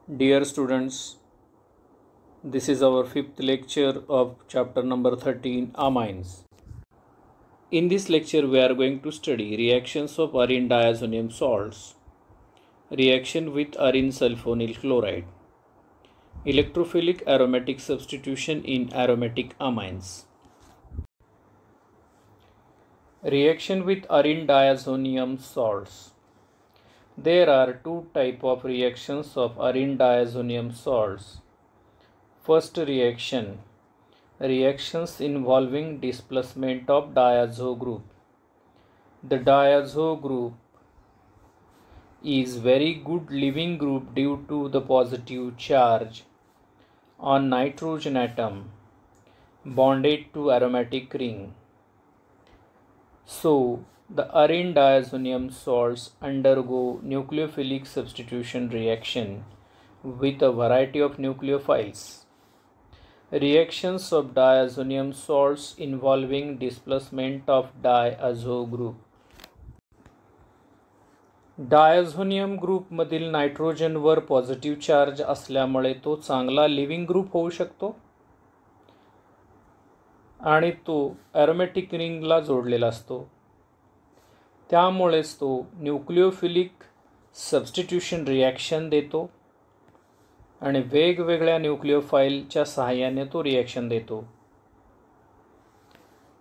Dear students, this is our fifth lecture of chapter number 13, Amines. In this lecture, we are going to study reactions of arene diazonium salts, reaction with arene sulfonyl chloride, electrophilic aromatic substitution in aromatic amines. Reaction with arene diazonium salts. There are two types of reactions of arene diazonium salts. First reaction, reactions involving displacement of diazo group. The diazo group is very good leaving group due to the positive charge on nitrogen atom bonded to aromatic ring. So, the arene diazonium salts undergo nucleophilic substitution reaction with a variety of nucleophiles. Reactions of diazonium salts involving displacement of diazo group. Diazonium ग्रुपमधील नायट्रोजनवर positive charge असल्यामुळे तो चांगला living group होऊ शकतो आणि तो aromatic रिंगला जोडलेला असतो. त्यामुळेच तो न्यूक्लिओफिलिक सबस्टिट्यूशन रिॲक्शन देतो आणि वेगवेगळ्या न्यूक्लिओफाईलच्या सहाय्याने तो रिॲक्शन देतो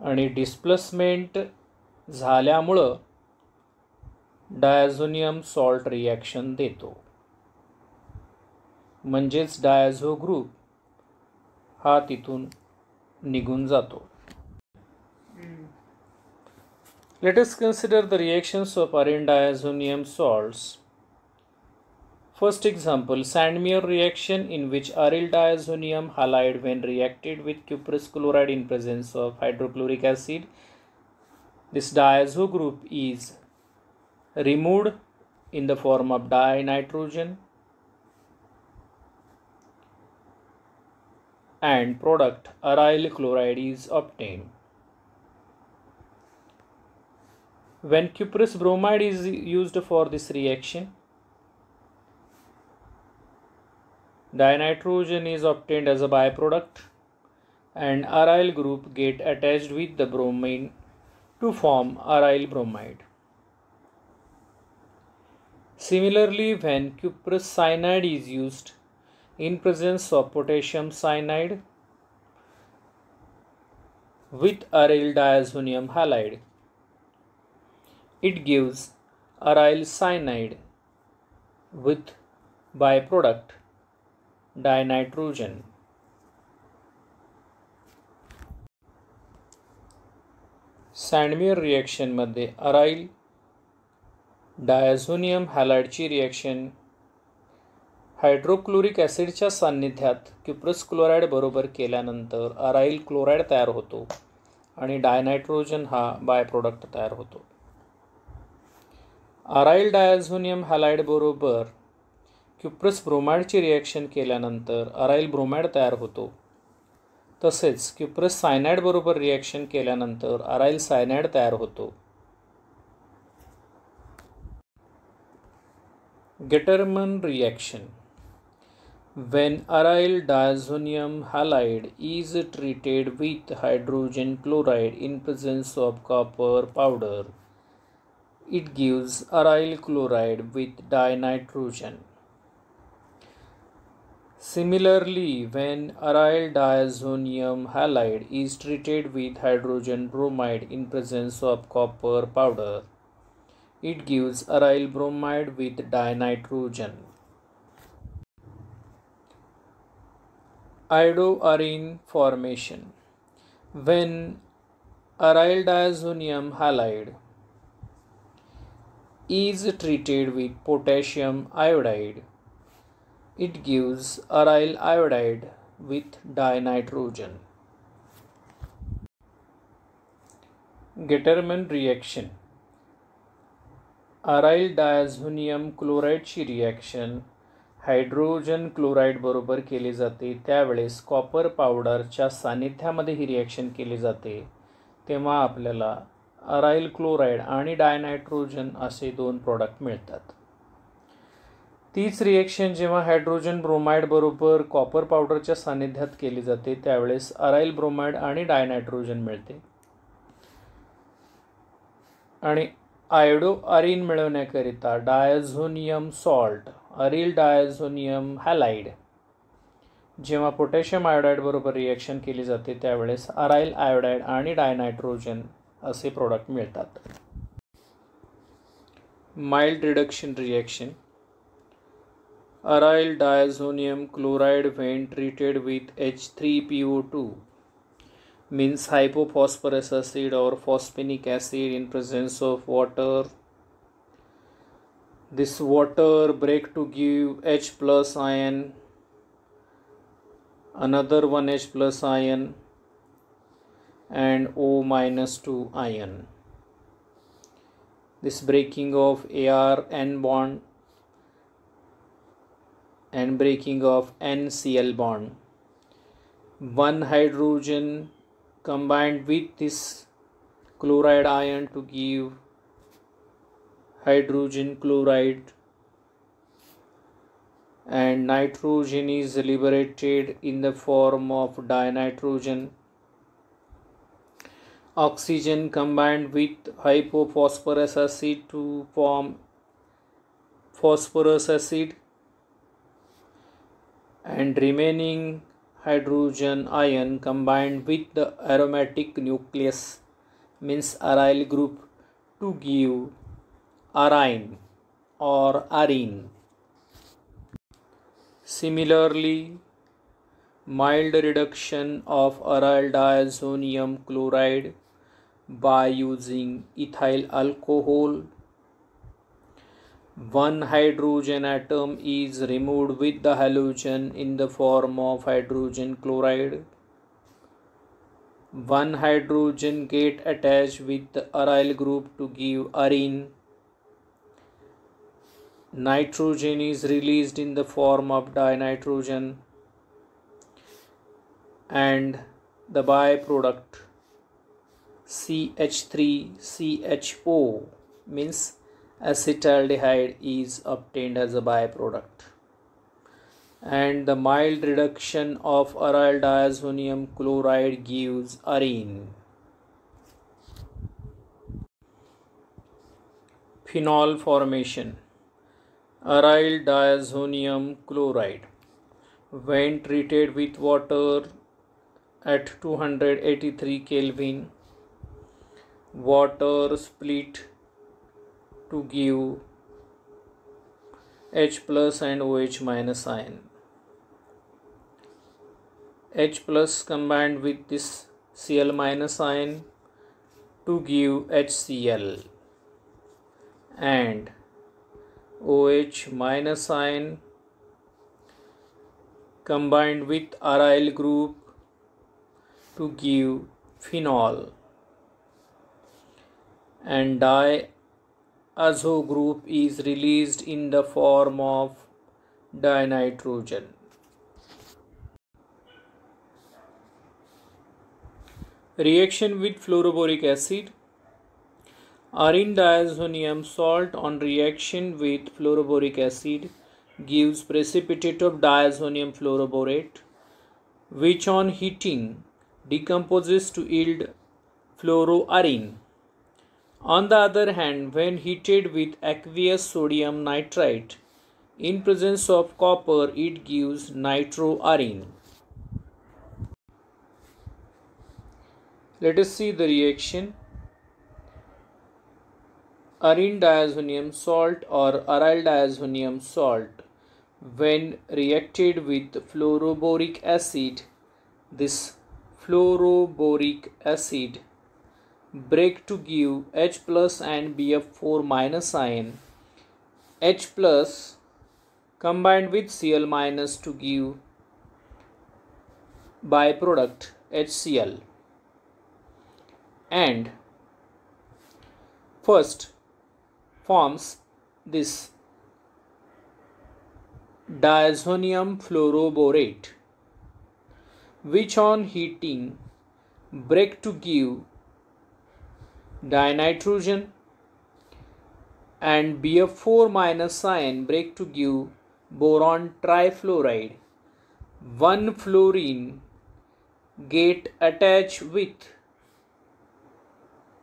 आणि डिस्प्लेसमेंट झाल्यामुळं डायझोनियम सॉल्ट रिॲक्शन देतो. म्हणजेच डायझो ग्रुप हा तिथून निघून जातो. Let us consider the reactions of arene diazonium salts. First example, Sandmeyer reaction in which aryl diazonium halide when reacted with cuprous chloride in presence of hydrochloric acid. This diazo group is removed in the form of dinitrogen and product aryl chloride is obtained. When cuprous bromide is used for this reaction, dinitrogen is obtained as a byproduct and aryl group get attached with the bromine to form aryl bromide. Similarly, when cuprous cyanide is used in presence of potassium cyanide with aryl diazonium halide, it gives aryl cyanide with byproduct dinitrogen. Sandmeyer reaction मध्ये aryl diazonium हॅलाइडची reaction hydrochloric ॲसिडच्या सान्निध्यात cuprous chloride बरोबर केल्यानंतर aryl chloride तयार होतो आणि डायनायट्रोजन हा by product तयार होतो. अराइल डायझोनियम हॅलाइड बरोबर क्युप्रस ब्रोमाइडची रिॲक्शन केल्यानंतर अराइल ब्रोमाइड तयार होतो. तसेच क्युप्रस सायनाइड बरोबर रिॲक्शन केल्यानंतर अराइल सायनाइड तयार होतो. Getterman reaction. When aryl diazonium halide is treated with hydrogen chloride in presence of copper powder, it gives aryl chloride with dinitrogen. Similarly, when aryl diazonium halide is treated with hydrogen bromide in presence of copper powder, it gives aryl bromide with dinitrogen. Iodoarene formation. When aryl diazonium halide is treated with potassium iodide, it gives aryl iodide with dinitrogen. Getterman reaction. Aryl diazonium क्लोराईडची reaction hydrogen chloride बरोबर केली जाते. त्यावेळेस copper पावडरच्या सानिध्यामध्ये ही reaction केली जाते. तेव्हा आपल्याला aryl chloride आणि डायनायट्रोजन असे दोन प्रॉडक्ट मिळतात. तीच रिएक्शन जेव्हा हायड्रोजन ब्रोमाइड बरोबर कॉपर पावडरच्या सानिध्यात केली जाते त्यावेळेस अराइल ब्रोमाइड आणि डायनायट्रोजन मिळते. आणि आयोडो अरिन मिळवण्याकरिता diazonium salt, aryl diazonium halide, जेव्हा पोटॅशियम आयोडाईड बरोबर रिएक्शन केली जाते त्यावेळेस अराइल आयोडाईड आणि डायनायट्रोजन असे प्रोडक्ट मिळतात. Mild reduction reaction. Aryl diazonium chloride when treated with H3PO2 means hypophosphorus acid or phosphinic acid in presence of water. This water break to give H plus ion, another one H plus ion and O minus 2 ion. This breaking of AR-N bond and breaking of NCl bond. One hydrogen combined with this chloride ion to give hydrogen chloride, and nitrogen is liberated in the form of dinitrogen. Oxygen combined with hypophosphorus acid to form phosphorus acid, and remaining hydrogen ion combined with the aromatic nucleus means aryl group to give arine or arine. Similarly, mild reduction of aryl diazonium chloride by using ethyl alcohol. One hydrogen atom is removed with the halogen in the form of hydrogen chloride. One hydrogen get attached with the aryl group to give arine. Nitrogen is released in the form of dinitrogen, and the byproduct CH3CHO means acetaldehyde is obtained as a byproduct. And the mild reduction of aryl diazonium chloride gives arine. Phenol formation. Aryl diazonium chloride when treated with water at 283 Kelvin, water split to give H plus and OH minus ion. H plus combined with this Cl minus ion to give HCl, and OH minus ion combined with aryl group to give phenol, and diazo group is released in the form of dinitrogen. Reaction with fluoroboric acid. Arine diazonium salt on reaction with fluoroboric acid gives precipitate of diazonium fluoroborate, which on heating decomposes to yield fluoroarine. On the other hand, when heated with aqueous sodium nitrite in presence of copper, it gives nitroarine. Let us see the reaction. Arine diazonium salt or aryl diazonium salt when reacted with fluoroboric acid, this fluoroboric acid break to give H plus and Bf4 minus ion. H plus combined with Cl minus to give byproduct HCl, and first forms this diazonium fluoroborate, which on heating break to give dinitrogen, and Bf4 minus ion break to give boron trifluoride. One fluorine get attached with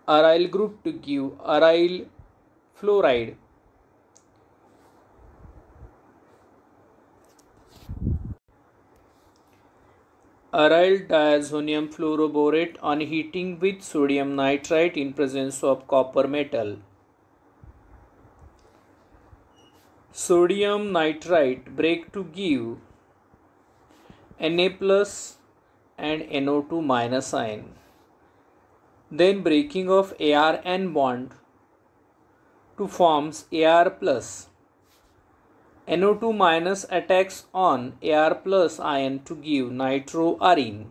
aryl group to give aryl fluoride. Aryl diazonium fluoroborate on heating with sodium nitrite in presence of copper metal. Sodium nitrite break to give Na plus and NO2 minus ion. Then breaking of ArN bond to forms Ar plus. NO2 minus attacks on Ar plus ion to give nitroarene.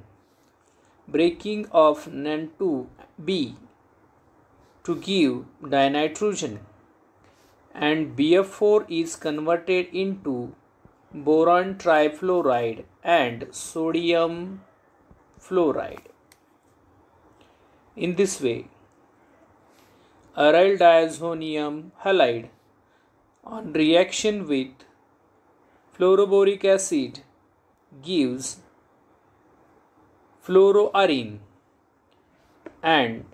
Breaking of N2B to give dinitrogen, and BF4 is converted into boron trifluoride and sodium fluoride. In this way, aryl diazonium halide on reaction with fluoroboric acid gives fluoroarene, and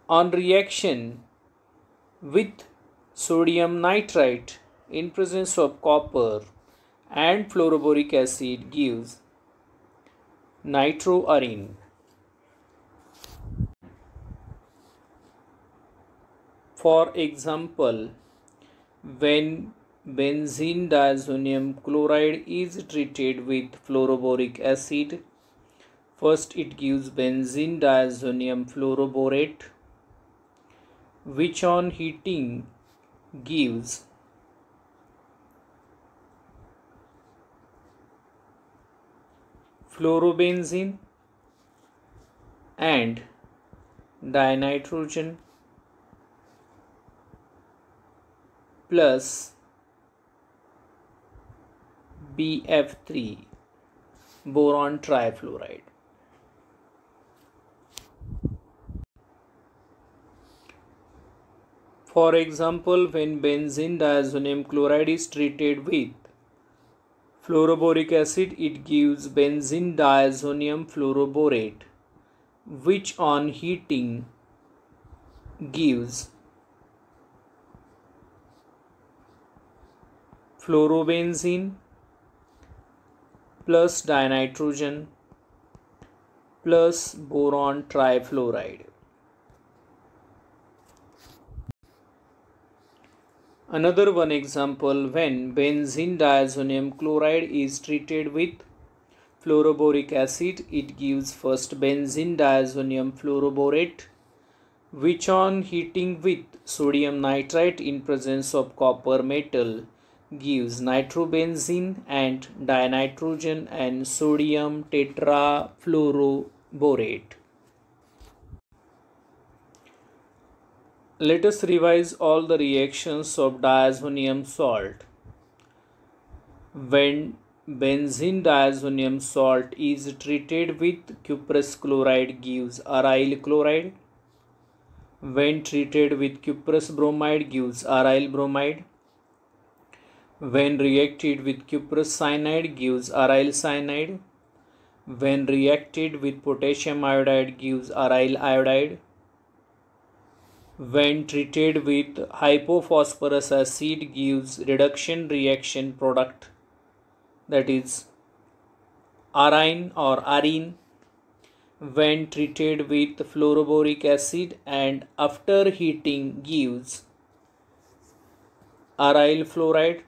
on reaction with sodium nitrite in presence of copper and fluoroboric acid gives nitroarene. For example, when benzene diazonium chloride is treated with fluoroboric acid, first it gives benzene diazonium fluoroborate, which on heating gives fluorobenzene and dinitrogen plus BF3 boron trifluoride. For example, when benzene diazonium chloride is treated with fluoroboric acid, it gives benzene diazonium fluoroborate, which on heating gives fluorobenzene plus dinitrogen plus boron trifluoride. Another one example, when benzene diazonium chloride is treated with fluoroboric acid, it gives first benzene diazonium fluoroborate, which on heating with sodium nitrite in presence of copper metal gives nitrobenzene and dinitrogen and sodium tetrafluoroborate. Let us revise all the reactions of diazonium salt. When benzene diazonium salt is treated with cuprous chloride gives aryl chloride. When treated with cuprous bromide gives aryl bromide. When reacted with cuprous cyanide gives aryl cyanide. When reacted with potassium iodide gives aryl iodide. When treated with hypophosphorus acid gives reduction reaction product, that is arine or arene. When treated with fluoroboric acid and after heating gives aryl fluoride.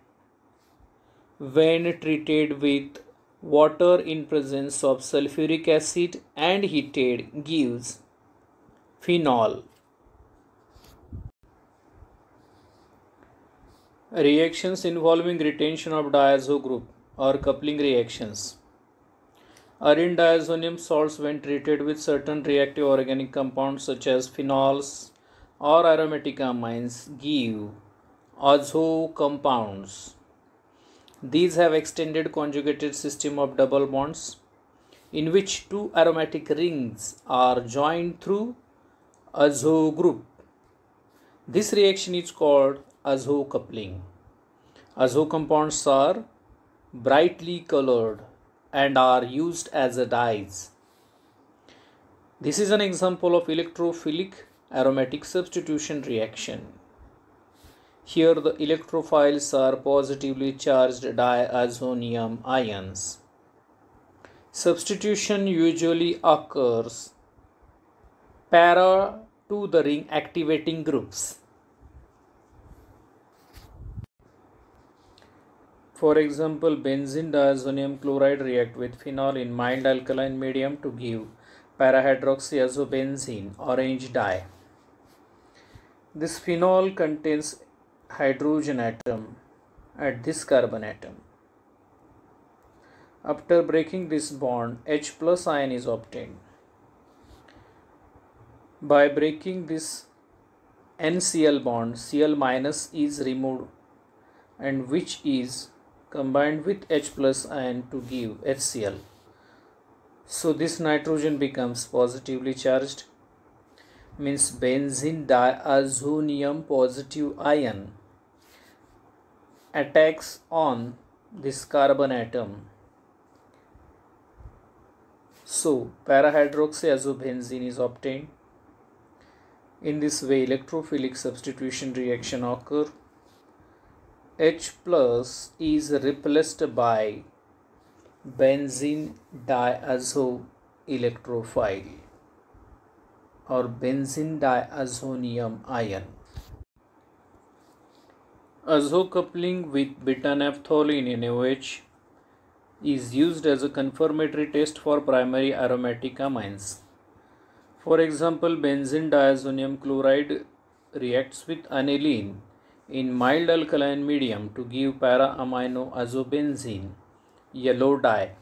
When treated with water in presence of sulfuric acid and heated gives phenol. Reactions involving retention of diazo group or coupling reactions. Arene diazonium salts, when treated with certain reactive organic compounds such as phenols or aromatic amines, give azo compounds. These have extended conjugated system of double bonds in which two aromatic rings are joined through azo group. This reaction is called azo coupling. Azo compounds are brightly colored and are used as dyes. This is an example of electrophilic aromatic substitution reaction. Here the electrophiles are positively charged diazonium ions. Substitution usually occurs para to the ring activating groups. For example, benzene diazonium chloride react with phenol in mild alkaline medium to give parahydroxyazobenzene, orange dye. This phenol contains hydrogen atom at this carbon atom. After breaking this bond, H plus ion is obtained. By breaking this NCl bond, Cl minus is removed and which is combined with H plus ion to give HCl. So this nitrogen becomes positively charged, means benzene diazonium positive ion attacks on this carbon atom. So parahydroxyazobenzene is obtained. In this way, electrophilic substitution reaction occur. H plus is replaced by benzene diazo electrophile or benzene diazonium ion. Azo coupling with beta-naphthalene NaOH is used as a confirmatory test for primary aromatic amines. For example, benzene diazonium chloride reacts with aniline in mild alkaline medium to give para-aminoazobenzene, yellow dye.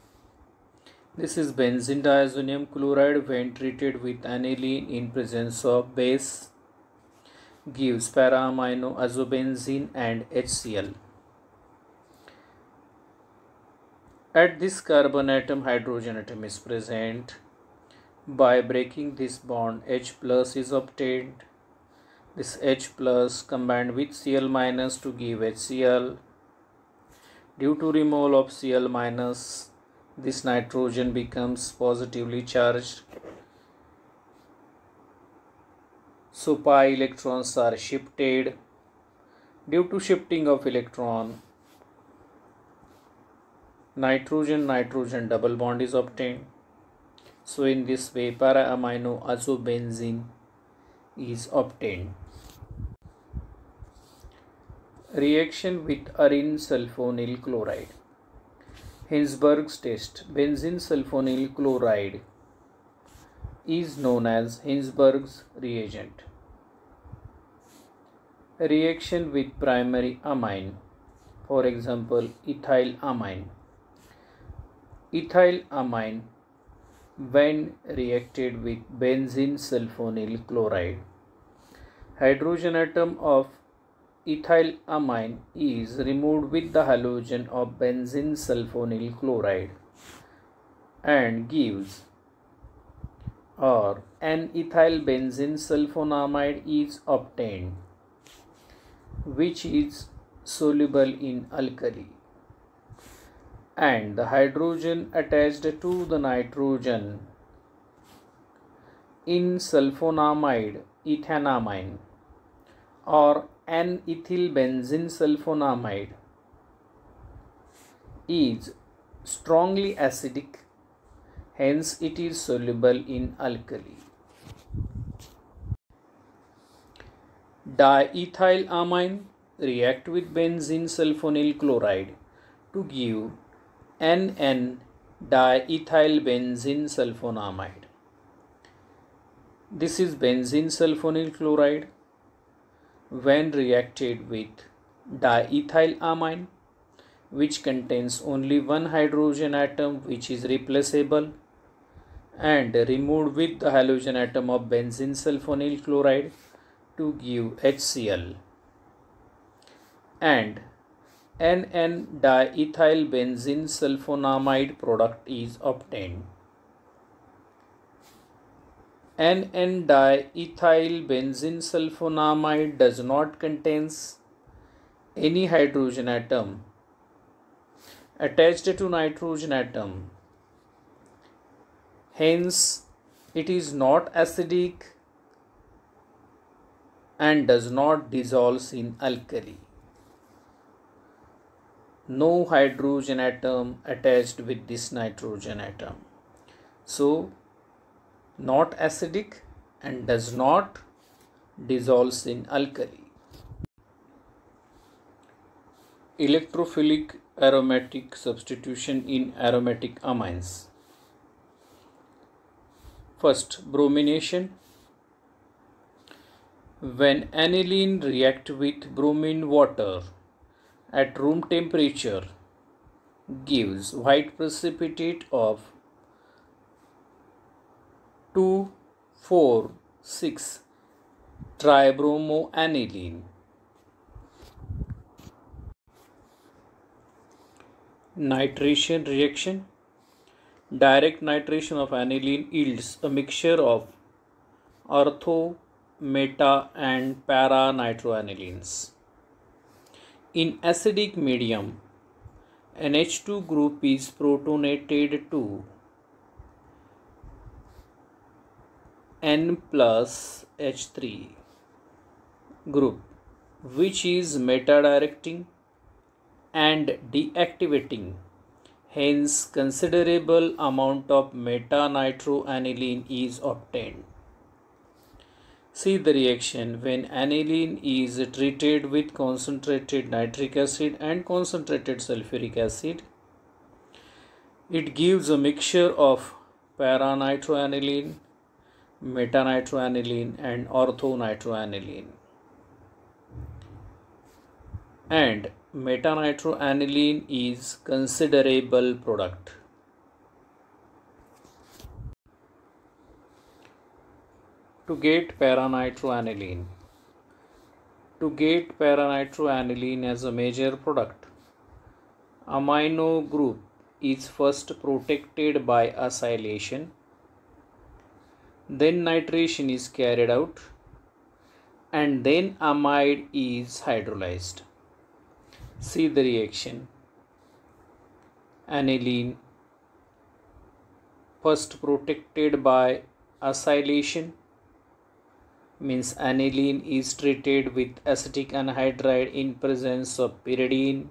This is benzene diazonium chloride when treated with aniline in presence of base gives para-aminoazobenzene and HCl. At this carbon atom, hydrogen atom is present. By breaking this bond, H plus is obtained. This H plus combined with Cl minus to give HCl. Due to removal of Cl minus, this nitrogen becomes positively charged. So pi electrons are shifted. Due to shifting of electron, nitrogen double bond is obtained. So in this way, para-aminoazobenzene is obtained. Reaction with arene sulfonyl chloride. Hinsberg's test. Benzene sulfonyl chloride is known as Hinsberg's reagent. Reaction with primary amine. For example, ethyl amine. Ethyl amine when reacted with benzene sulfonyl chloride, hydrogen atom of ethyl amine is removed with the halogen of benzene sulfonyl chloride and gives or an ethyl benzene sulfonamide is obtained, which is soluble in alkali, and the hydrogen attached to the nitrogen in sulfonamide ethanamine or N-ethyl benzene sulfonamide is strongly acidic, hence it is soluble in alkali. Diethylamine react with benzene sulfonyl chloride to give NN-diethyl benzene sulfonamide. This is benzene sulfonyl chloride when reacted with diethylamine, which contains only one hydrogen atom which is replaceable, and removed with the halogen atom of benzene sulfonyl chloride to give HCl, and NN-diethyl benzene sulfonamide product is obtained. NN-diethyl benzene sulfonamide does not contain any hydrogen atom attached to nitrogen atom. Hence, it is not acidic and does not dissolve in alkali. No hydrogen atom attached with this nitrogen atom. So, not acidic and does not dissolve in alkali. Electrophilic aromatic substitution in aromatic amines. First, bromination. When aniline reacts with bromine water at room temperature, gives white precipitate of 2,4,6 tribromoaniline. Nitration reaction. Direct nitration of aniline yields a mixture of ortho, meta and para nitroanilines. In acidic medium, NH2 group is protonated to N plus H3 group, which is meta-directing and deactivating. Hence, considerable amount of meta-nitroaniline is obtained. See the reaction when aniline is treated with concentrated nitric acid and concentrated sulfuric acid. It gives a mixture of para-nitroaniline, meta-nitroaniline and ortho-nitroaniline. And meta-nitroaniline is considerable product. To get para-nitroaniline. To get para-nitroaniline as a major product, amino group is first protected by acylation. Then nitration is carried out and then amide is hydrolyzed. See the reaction. Aniline first protected by acylation means aniline is treated with acetic anhydride in presence of pyridine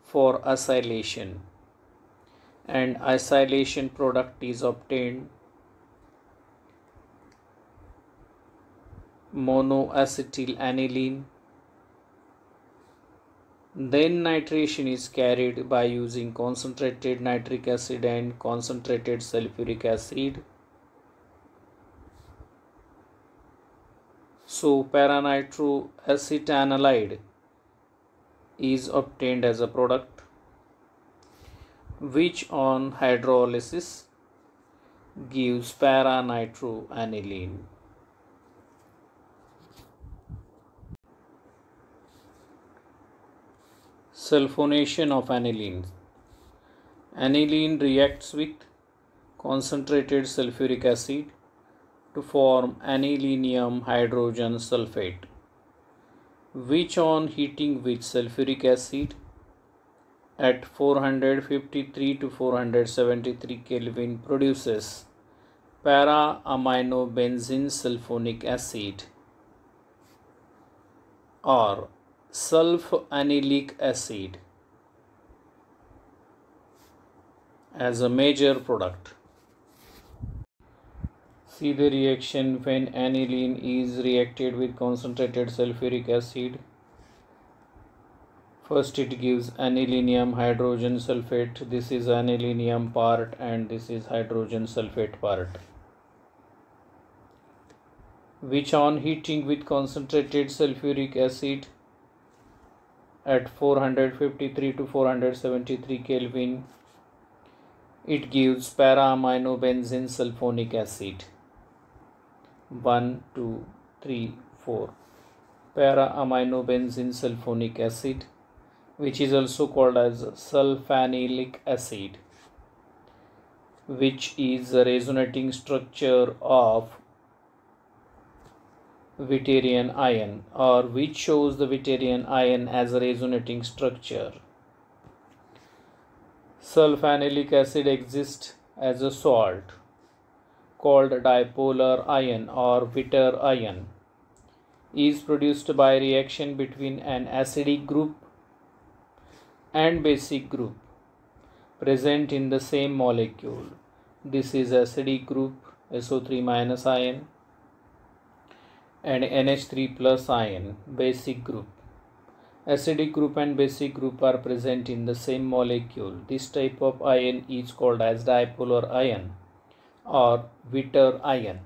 for acylation, and acylation product is obtained monoacetyl aniline. Then nitration is carried by using concentrated nitric acid and concentrated sulfuric acid. So para-nitroacetanilide is obtained as a product, which on hydrolysis gives para-nitroaniline. Sulfonation of aniline. Aniline reacts with concentrated sulfuric acid to form anilinium hydrogen sulfate, which on heating with sulfuric acid at 453 to 473 Kelvin produces para-aminobenzene sulfonic acid or sulfonanic acid as a major product. See the reaction when aniline is reacted with concentrated sulfuric acid. First it gives anilinium hydrogen sulfate. This is anilinium part and this is hydrogen sulfate part, which on heating with concentrated sulfuric acid at 453 to 473 Kelvin, it gives para-aminobenzene sulfonic acid. 1, 2, 3, 4. Para-aminobenzene sulfonic acid, which is also called as sulfanilic acid, which is a resonating structure of Witterian ion, or which shows the Witterian ion as a resonating structure. Sulfanilic acid exists as a salt called dipolar ion or Witter ion, is produced by reaction between an acidic group and basic group present in the same molecule. This is acidic group SO3 minus ion and NH3 plus ion basic group. Acidic group and basic group are present in the same molecule. This type of ion is called as dipolar ion or Witter ion.